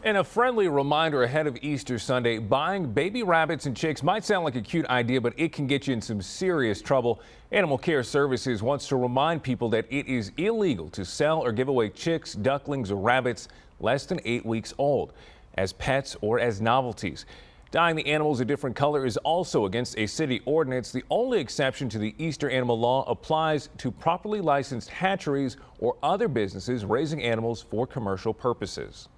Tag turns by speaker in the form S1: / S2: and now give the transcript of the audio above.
S1: And a friendly reminder ahead of Easter Sunday, buying baby rabbits and chicks might sound like a cute idea, but it can get you in some serious trouble. Animal Care Services wants to remind people that it is illegal to sell or give away chicks, ducklings, or rabbits less than 8 weeks old as pets or as novelties. Dyeing the animals a different color is also against a city ordinance. The only exception to the Easter animal law applies to properly licensed hatcheries or other businesses raising animals for commercial purposes.